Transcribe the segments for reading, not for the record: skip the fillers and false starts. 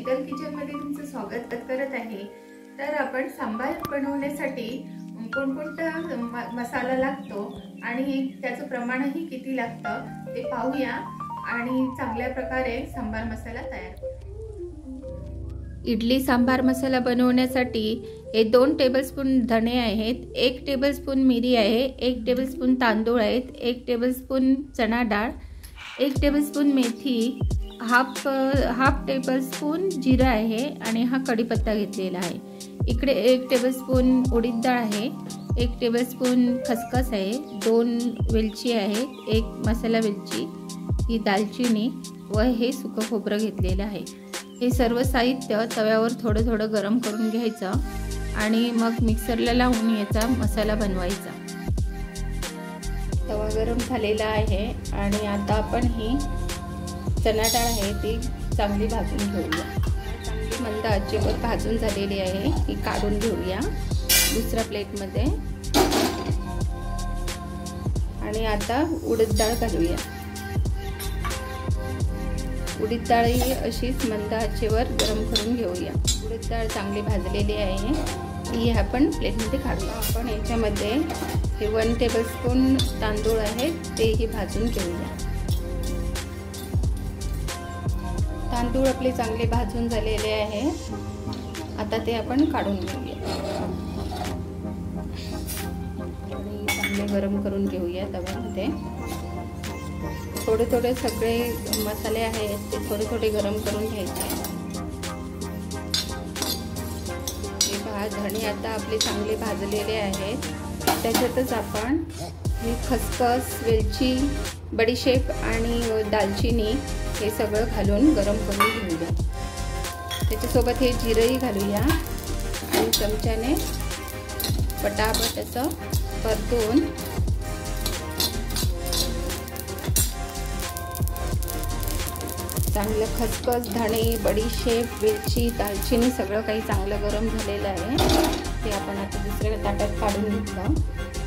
Chicken kitchen मध्ये तुमचं स्वागत करत आहे। तर आपण सांबार बनवण्यासाठी कोणकोणता मसाला लागतो आणि त्याचं प्रमाणही किती लागतं ते पाहूया आणि चांगल्या प्रकारे सांबार मसाला तयार करूया। इडली सांबार मसाला बनवण्यासाठी हे 2 टेबलस्पून धणे आहेत, 1 टेबलस्पून मिरी आहे, 1 टेबलस्पून तांदूळ आहेत, 1 टेबलस्पून चणा डाळ, 1 टेबलस्पून मेथी, हाफ टेबलस्पून जिरा आहे आणि हा कढीपत्ता घेतलेला आहे। इकडे 1 टेबलस्पून उडीद डाळ आहे, 1 टेबलस्पून खसखस आहे, 2 वेलची आहे, 1 मसाला वेलची, ही दालचिनी व हे सुकं खोबरं घेतलेलं आहे। हे सर्व साहित्य तव्यावर थोडं थोडं गरम करून घ्यायचं आणि मग मिक्सरला लावून याचा मसाला बनवायचा। तवा गरम झालेला आहे आणि आता आपण ही चणा डाळ आहे ती चांगली भाजून घेऊया। चांगली मंद आचेवर भाजून झालेली आहे, ही काढून घेऊया दुसऱ्या प्लेटमध्ये। आणि आता उडीद डाळ घालूया। उडीद डाळ ही अशीच मंद आचेवर गरम करून घेऊया। उडीद डाळ चांगली भाजलेली आहे, ही आपण प्लेटमध्ये काढूया। आपण याच्यामध्ये हे 1 टेबलस्पून तांदूळ आहेत तेही भाजून घेऊया। तांदूळ आपले चांगले भाजून झालेले आहे, आता ते आपण काढून घेऊया आणि चांगले गरम करून घेऊया तव्यामध्ये। थोडे थोडे सगळे मसाले आहेत ते थोडे थोडे गरम करून घ्यायचे। हे धणे आता आपले चांगले भाजलेले आहेत, त्याच्यातच आपण हे खसखस, वेलची, बडीशेप आणि दालचिनी हे सगळं घालून गरम करून घेऊया। त्याच्यासोबत हे जिरंही घालूया आणि चमच्याने पटापट असं परतून चांगलं खसखस, धणे, बडीशेप, वेलची, दालचिनी सगळं काही चांगलं गरम झालेलं आहे, ते आपण आता दुसऱ्या ताटात काढून घेतलं।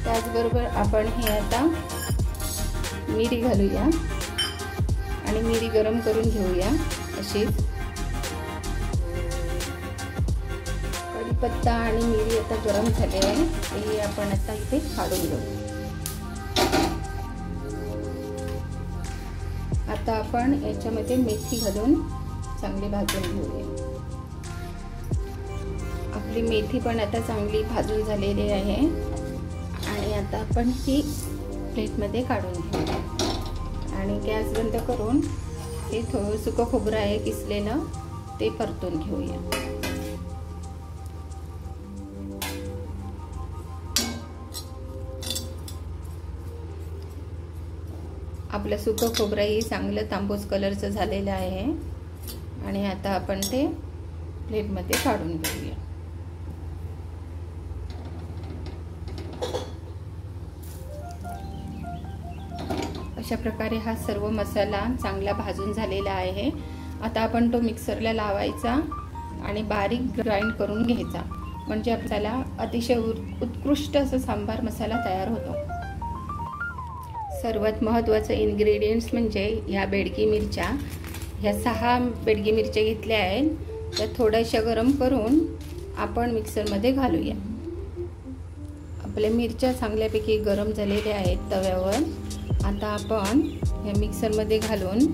त्याचबरोबर आपण हे आता मिरी घालूया आणि मिरी गरम करून घेऊया अशी। कढीपत्ता आणि मिरी आता गरम झाले आहे, ते आपण आता इथे काढून घेऊ। आता आपण याच्यामध्ये मेथी घालून चांगली भाजून घेऊया। आपली मेथी पण आता चांगली भाजून झालेली आहे आणि आता आपण ती प्लेटमध्ये काढून घेऊया आणि गॅस बंद करून हे थोडं सुकं खोबरं आहे किसलेलं ते परतून घेऊया। आपलं सुकं खोबरंही चांगलं तांबूस कलरचं झालेलं आहे आणि आता आपण ते प्लेटमध्ये काढून घेऊया। अशा प्रकारे हा सर्व मसाला चांगला भाजून झालेला आहे। आता आपण तो मिक्सरला लावायचा आणि बारीक ग्राइंड करून घ्यायचा, म्हणजे आपल्याला अतिशय उत्कृष्ट असं सांबार मसाला तयार होतो। सर्वात महत्त्वाचं इन्ग्रेडियंट्स म्हणजे ह्या बेडगी मिरच्या, ह्या 6 बेडगी मिरच्या घेतल्या आहेत, त्या थोड्याशा गरम करून आपण मिक्सरमध्ये घालूया। आपल्या मिरच्या चांगल्यापैकी गरम झालेल्या आहेत तव्यावर, आता आपण या मिक्सरमध्ये घालून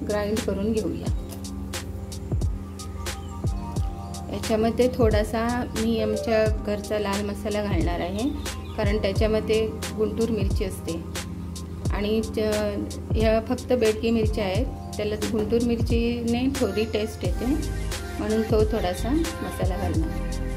ग्राइंड करून घेऊया। याच्यामध्ये थोडासा मी आमच्या घरचा लाल मसाला घालणार आहे, कारण त्याच्यामध्ये गुंटूर मिरची असते आणि या फक्त बेडगी मिरच्या आहेत, त्याला गुंटूर मिरचीने थोडी टेस्ट येते, म्हणून तो थोडासा मसाला घालणार।